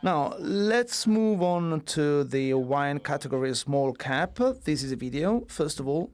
Now, let's move on to the wine category small cap. This is a video, first of all.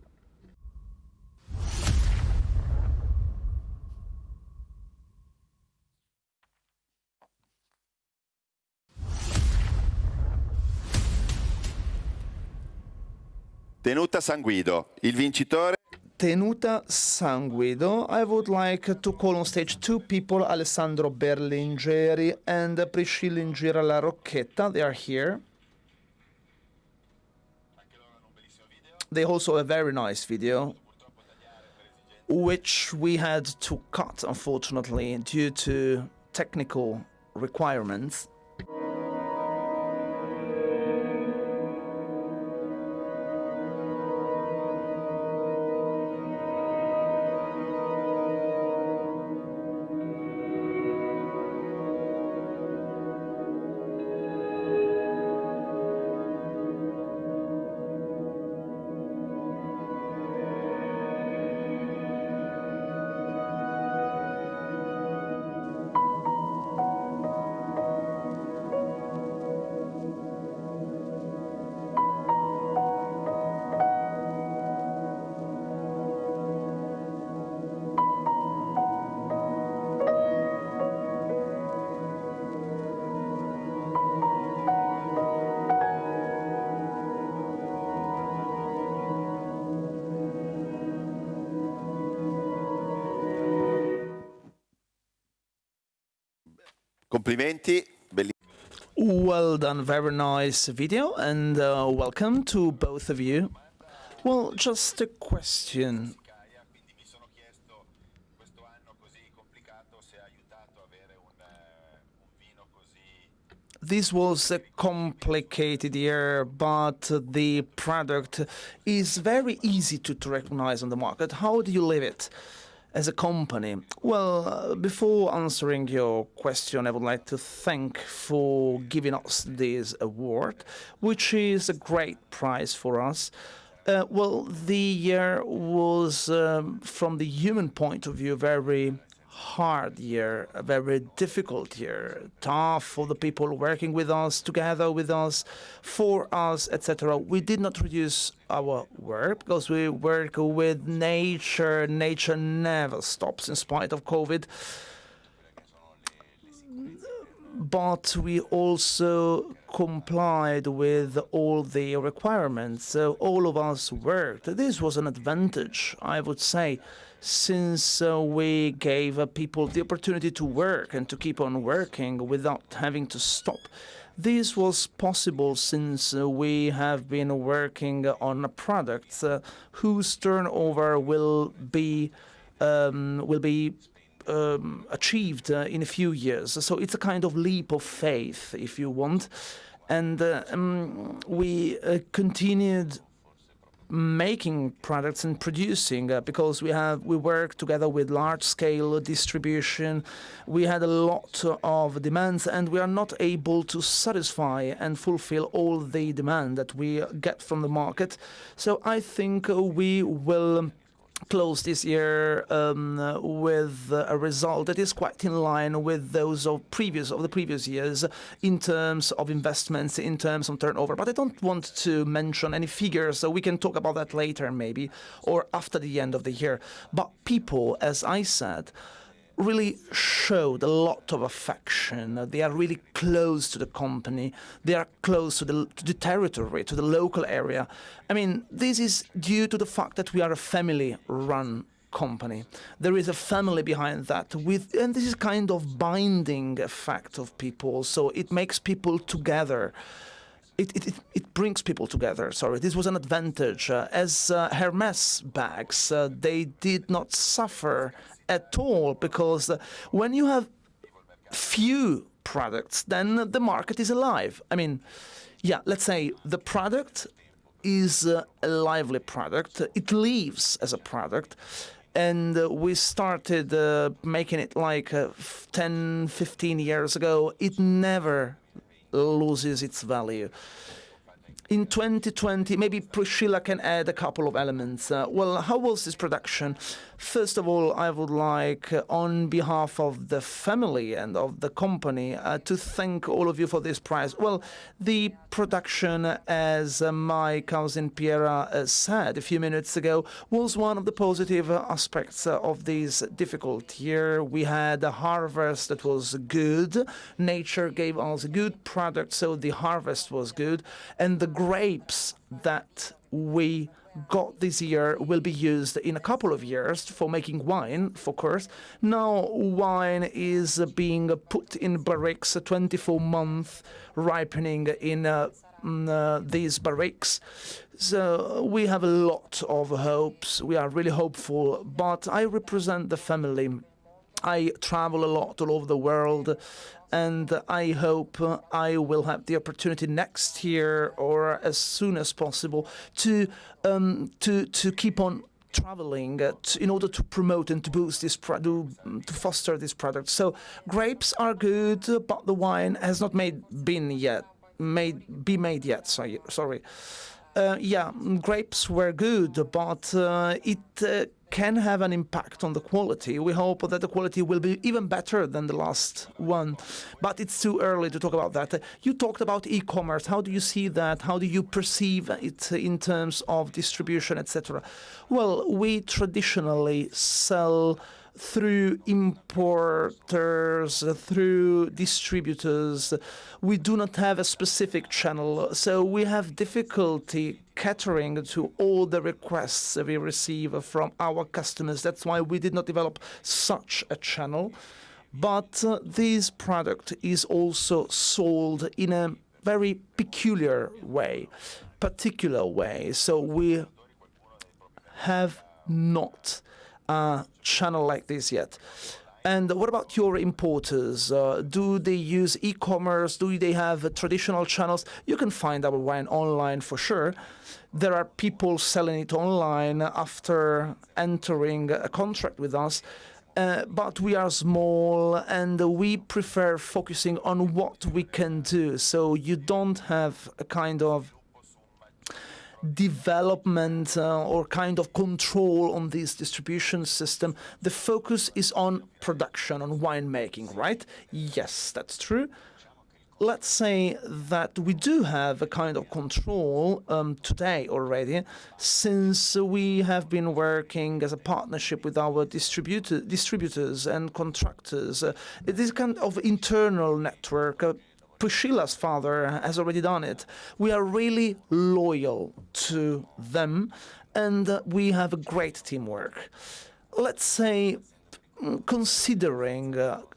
Tenuta San Guido, il vincitore. Tenuta San Guido. I would like to call on stage two people, Alessandro Berlingeri and Priscilla La Rocchetta. They are here. They also have a very nice video, which we had to cut, unfortunately, due to technical requirements. Complimenti. Well done, very nice video, and welcome to both of you. Well, just a question. This was a complicated year, but the product is very easy to recognize on the market. How do you live it as a company? Well, before answering your question, I would like to thank for giving us this award, which is a great prize for us. Well, the year was, from the human point of view, very hard year, a very difficult year, tough for the people working with us, together with us, for us, etc. We did not reduce our work because we work with nature. Nature never stops in spite of COVID. But we also complied with all the requirements. So all of us worked. This was an advantage, I would say, since we gave people the opportunity to work and to keep on working without having to stop. This was possible since we have been working on products whose turnover will be achieved in a few years. So it's a kind of leap of faith, if you want. And we continued making products and producing because we work together with large-scale distribution. We had a lot of demands, and we are not able to satisfy and fulfill all the demand that we get from the market. So I think we will close this year with a result that is quite in line with those of the previous years in terms of investments, in terms of turnover. But I don't want to mention any figures, so we can talk about that later maybe, or after the end of the year. But people, as I said, really showed a lot of affection. They are really close to the company. They are close to the territory, to the local area. I mean, this is due to the fact that we are a family-run company. There is a family behind that, and this is kind of binding effect of people. So it makes people together. It brings people together. Sorry, this was an advantage. As Hermes bags, they did not suffer at all, because when you have few products, then the market is alive. I mean, yeah, let's say the product is a lively product. It lives as a product. And we started making it like 10, 15 years ago. It never loses its value. in 2020, maybe Priscilla can add a couple of elements. Well, how was this production? First of all, I would like, on behalf of the family and of the company, to thank all of you for this prize. Well, the production, as my cousin Piera said a few minutes ago, was one of the positive aspects of this difficult year. We had a harvest that was good. Nature gave us a good product, so the harvest was good. And the grapes that we got this year will be used in a couple of years for making wine, of course. Now wine is being put in barriques, 24-month ripening in these barriques. So we have a lot of hopes. We are really hopeful, but I represent the family. I travel a lot all over the world, and I hope I will have the opportunity next year or as soon as possible to keep on traveling in order to promote and to boost this to foster this product. So grapes are good, but the wine has not been made yet. Sorry. Yeah, grapes were good, but it can have an impact on the quality. We hope that the quality will be even better than the last one, but it's too early to talk about that. You talked about e-commerce. How do you see that? How do you perceive it in terms of distribution, etc.? Well, we traditionally sell through importers, through distributors. We do not have a specific channel, so we have difficulty catering to all the requests we receive from our customers. That's why we did not develop such a channel. But this product is also sold in a very particular way. So we have not a channel like this yet. And what about your importers? Do they use e-commerce? Do they have traditional channels? You can find our wine online for sure. There are people selling it online after entering a contract with us. But we are small and we prefer focusing on what we can do. So you don't have a kind of development or kind of control on this distribution system. The focus is on production, on winemaking, right? Yes, that's true. Let's say that we do have a kind of control today already, since we have been working as a partnership with our distributors and contractors. It is kind of internal network. Priscilla's father has already done it. We are really loyal to them, and we have a great teamwork. Let's say, considering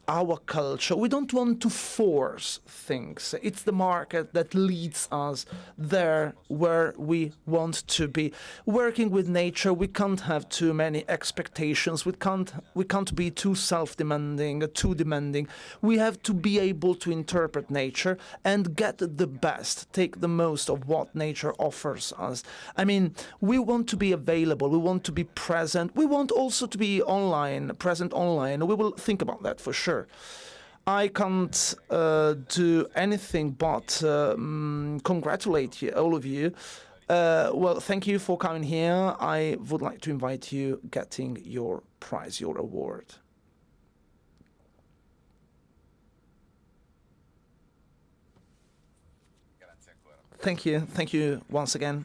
our culture, we don't want to force things. It's the market that leads us there where we want to be. Working with nature, we can't have too many expectations. We can't be too self-demanding, too demanding. We have to be able to interpret nature and get the best, take the most of what nature offers us. I mean, we want to be available. We want to be present. We want also to be present online. We will think about that for sure. I can't do anything but congratulate all of you. Well, thank you for coming here. I would like to invite you getting your prize, your award. Thank you. Thank you once again.